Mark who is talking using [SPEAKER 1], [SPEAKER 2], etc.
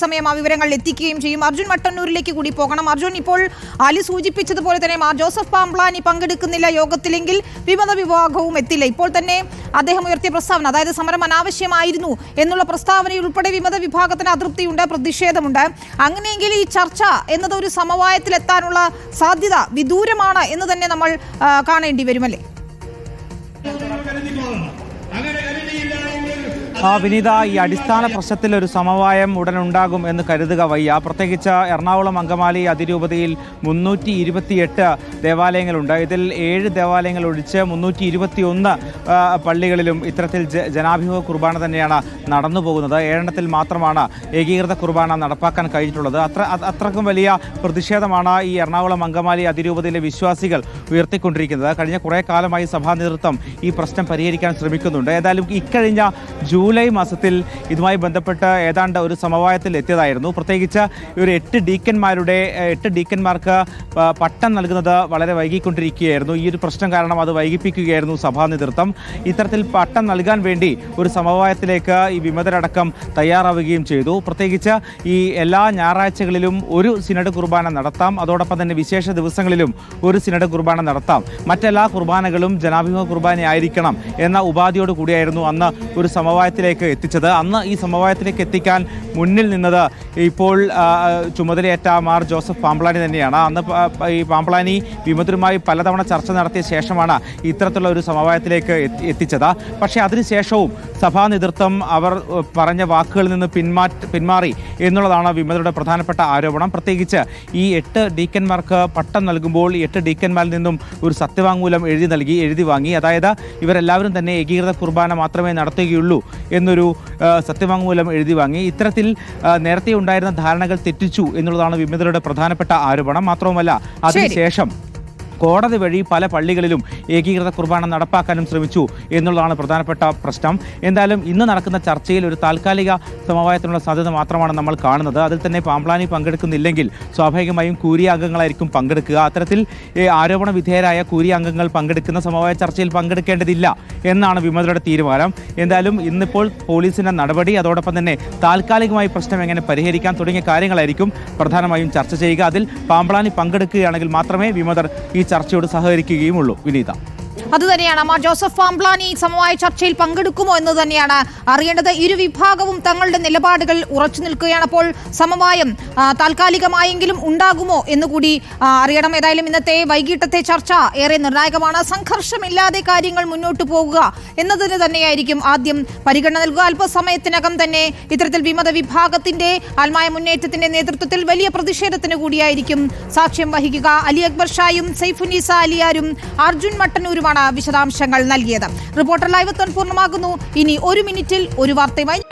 [SPEAKER 1] സമയം ആ വിവരങ്ങൾ എത്തിക്കുകയും ചെയ്യും. അർജുൻ മട്ടന്നൂരിലേക്ക് കൂടി പോകണം. അർജുൻ, ഇപ്പോൾ അലി സൂചിപ്പിച്ചതുപോലെ തന്നെ മാർ ജോസഫ് പാംപ്ലാനി പങ്കെടുക്കുന്നില്ല യോഗത്തിലെങ്കിൽ വിമത വിഭാഗവും എത്തില്ല. ഇപ്പോൾ തന്നെ അദ്ദേഹം ഉയർത്തിയ പ്രസ്താവന, അതായത് സമരം അനാവശ്യമായിരുന്നു എന്നുള്ള പ്രസ്താവനയിൽ ഉൾപ്പെടെ വിമത വിഭാഗത്തിന് അതൃപ്തിയുണ്ട്, പ്രതിഷേധമുണ്ട്. അങ്ങനെയെങ്കിൽ ഈ ചർച്ച എന്നത് ഒരു സമവായത്തിലെത്താനുള്ള സാധ്യത വിദൂരമാണ് എന്ന് തന്നെ നമ്മൾ കാണേണ്ടി വരുമല്ലേ?
[SPEAKER 2] വിനീത, ഈ അടിസ്ഥാന പ്രശ്നത്തിൽ ഒരു സമവായം ഉടനുണ്ടാകും എന്ന് കരുതുക വയ്യ. പ്രത്യേകിച്ച് എറണാകുളം അങ്കമാലി അതിരൂപതയിൽ 328 ദേവാലയങ്ങളുണ്ട്. ഇതിൽ 7 ദേവാലയങ്ങൾ ഒഴിച്ച് 321 പള്ളികളിലും ഇത്തരത്തിൽ ജനാഭിമുഖ കുർബാന തന്നെയാണ് നടന്നു പോകുന്നത്. 7 മാത്രമാണ് ഏകീകൃത കുർബാന നടപ്പാക്കാൻ കഴിഞ്ഞിട്ടുള്ളത്. അത്രക്കും വലിയ പ്രതിഷേധമാണ് ഈ എറണാകുളം അങ്കമാലി അതിരൂപതയിലെ വിശ്വാസികൾ ഉയർത്തിക്കൊണ്ടിരിക്കുന്നത്. കഴിഞ്ഞ കുറേ കാലമായി സഭാ നേതൃത്വം ഈ പ്രശ്നം പരിഹരിക്കാൻ ശ്രമിക്കുന്നുണ്ട്. ഏതായാലും ഇക്കഴിഞ്ഞ ജൂലൈ മാസത്തിൽ ഇതുമായി ബന്ധപ്പെട്ട് ഏതാണ്ട് ഒരു സമവായത്തിൽ എത്തിയതായിരുന്നു. പ്രത്യേകിച്ച് ഒരു 8 ഡീക്കന്മാർക്ക് പട്ടം നൽകുന്നത് വളരെ വൈകിക്കൊണ്ടിരിക്കുകയായിരുന്നു. ഈ ഒരു പ്രശ്നം കാരണം അത് വൈകിപ്പിക്കുകയായിരുന്നു സഭാ നേതൃത്വം. ഇത്തരത്തിൽ പട്ടം നൽകാൻ വേണ്ടി ഒരു സമവായത്തിലേക്ക് ഈ വിമതരടക്കം തയ്യാറാവുകയും ചെയ്തു. പ്രത്യേകിച്ച് ഈ എല്ലാ ഞായറാഴ്ചകളിലും ഒരു സിനഡ് കുർബാന നടത്താം, അതോടൊപ്പം തന്നെ വിശേഷ ദിവസങ്ങളിലും ഒരു സിനഡ് കുർബാന നടത്താം, മറ്റെല്ലാ കുർബാനകളും ജനാഭിമുഖ കുർബാനയായിരിക്കണം എന്ന ഉപാധിയോട് കൂടിയായിരുന്നു അന്ന് ഒരു സമവായത്തിലേക്ക് എത്തിച്ചത്. അന്ന് ഈ സമവായത്തിലേക്ക് എത്തിക്കാൻ മുന്നിൽ നിന്നത് ഇപ്പോൾ ചുമതലയേറ്റ മാർ ജോസഫ് പാംപ്ലാനി തന്നെയാണ്. അന്ന് ഈ പാംപ്ലാനി വിമതരുമായി പലതവണ ചർച്ച നടത്തിയ ശേഷമാണ് ഇത്തരത്തിലുള്ള ഒരു സമവായത്തിലേക്ക് എത്തിച്ചത്. പക്ഷേ അതിനുശേഷവും സഭാ നേതൃത്വം അവർ പറഞ്ഞ വാക്കുകളിൽ നിന്ന് പിന്മാറി എന്നുള്ളതാണ് വിമതരുടെ പ്രധാനപ്പെട്ട ആരോപണം. പ്രത്യേകിച്ച് ഈ 8 ഡീക്കന്മാർക്ക് പട്ടം നൽകുമ്പോൾ 8 ഡീക്കന്മാരിൽ നിന്നും ഒരു സത്യവാങ്മൂലം എഴുതി വാങ്ങി. അതായത് ഇവരെല്ലാവരും തന്നെ ഏകീകൃത കുർബാന മാത്രമേ നടത്തുകയുള്ളൂ എന്നൊരു സത്യവാങ്മൂലം എഴുതി വാങ്ങി. ഇത്തരത്തിൽ നേരത്തെ ഉണ്ടായിരുന്ന ധാരണകൾ തെറ്റിച്ചു എന്നുള്ളതാണ് വിമതരുടെ പ്രധാനപ്പെട്ട ആരോപണം. മാത്രവുമല്ല, അതിനുശേഷം കോടതി വഴി പല പള്ളികളിലും ഏകീകൃത കുർബാന നടപ്പാക്കാനും ശ്രമിച്ചു എന്നുള്ളതാണ് പ്രധാനപ്പെട്ട പ്രശ്നം. എന്തായാലും ഇന്ന് നടക്കുന്ന ചർച്ചയിൽ ഒരു താൽക്കാലിക സമവായത്തിനുള്ള സാധ്യത മാത്രമാണ് നമ്മൾ കാണുന്നത്. അതിൽ തന്നെ പാംപ്ലാനി പങ്കെടുക്കുന്നില്ലെങ്കിൽ സ്വാഭാവികമായും കൂരിയ അംഗങ്ങളായിരിക്കും പങ്കെടുക്കുക. അത്തരത്തിൽ ആരോപണ വിധേയരായ കൂരിയ അംഗങ്ങൾ പങ്കെടുക്കുന്ന സമവായ ചർച്ചയിൽ പങ്കെടുക്കേണ്ടതില്ല എന്നാണ് വിമതരുടെ തീരുമാനം. എന്തായാലും ഇന്നിപ്പോൾ പോലീസിന്റെ നടപടി, അതോടൊപ്പം തന്നെ താൽക്കാലികമായി പ്രശ്നം എങ്ങനെ പരിഹരിക്കാൻ തുടങ്ങിയ കാര്യങ്ങളായിരിക്കും പ്രധാനമായും ചർച്ച ചെയ്യുക. അതിൽ പാംപ്ലാനി പങ്കെടുക്കുകയാണെങ്കിൽ മാത്രമേ വിമതർ ഈ ചർച്ചയോട് സഹകരിക്കുകയുമുള്ളൂ. വിനീത,
[SPEAKER 1] അതുതന്നെയാണ് മാർ ജോസഫ് പാംപ്ലാനി സമവായ ചർച്ചയിൽ പങ്കെടുക്കുമോ എന്ന് തന്നെയാണ് അറിയേണ്ടത്. ഇരു വിഭാഗവും തങ്ങളുടെ നിലപാടുകൾ ഉറച്ചു നിൽക്കുകയാണ്. അപ്പോൾ സമവായം താൽക്കാലികമായെങ്കിലും ഉണ്ടാകുമോ എന്നുകൂടി അറിയണം. ഏതായാലും ഇന്നത്തെ വൈകിട്ടത്തെ ചർച്ച ഏറെ നിർണായകമാണ്. സംഘർഷമില്ലാതെ കാര്യങ്ങൾ മുന്നോട്ട് പോകുക എന്നതിന് തന്നെയായിരിക്കും ആദ്യം പരിഗണന നൽകുക. അല്പസമയത്തിനകം തന്നെ ഇത്തരത്തിൽ വിമത വിഭാഗത്തിന്റെ ആത്മായ മുന്നേറ്റത്തിന്റെ നേതൃത്വത്തിൽ വലിയ പ്രതിഷേധത്തിന് കൂടിയായിരിക്കും സാക്ഷ്യം വഹിക്കുക. അലി അക്ബർ ഷായും സൈഫുന്നീസ അലിയാരും അർജുൻ മട്ടന്നൂരുമാണ് വിശദാംശങ്ങൾ നൽകിയത്. റിപ്പോർട്ടർ ലൈവ് പൂർണ്ണമാകുന്നു. ഇനി 1 മിനിറ്റിൽ ഒരു വാർത്തയുമായി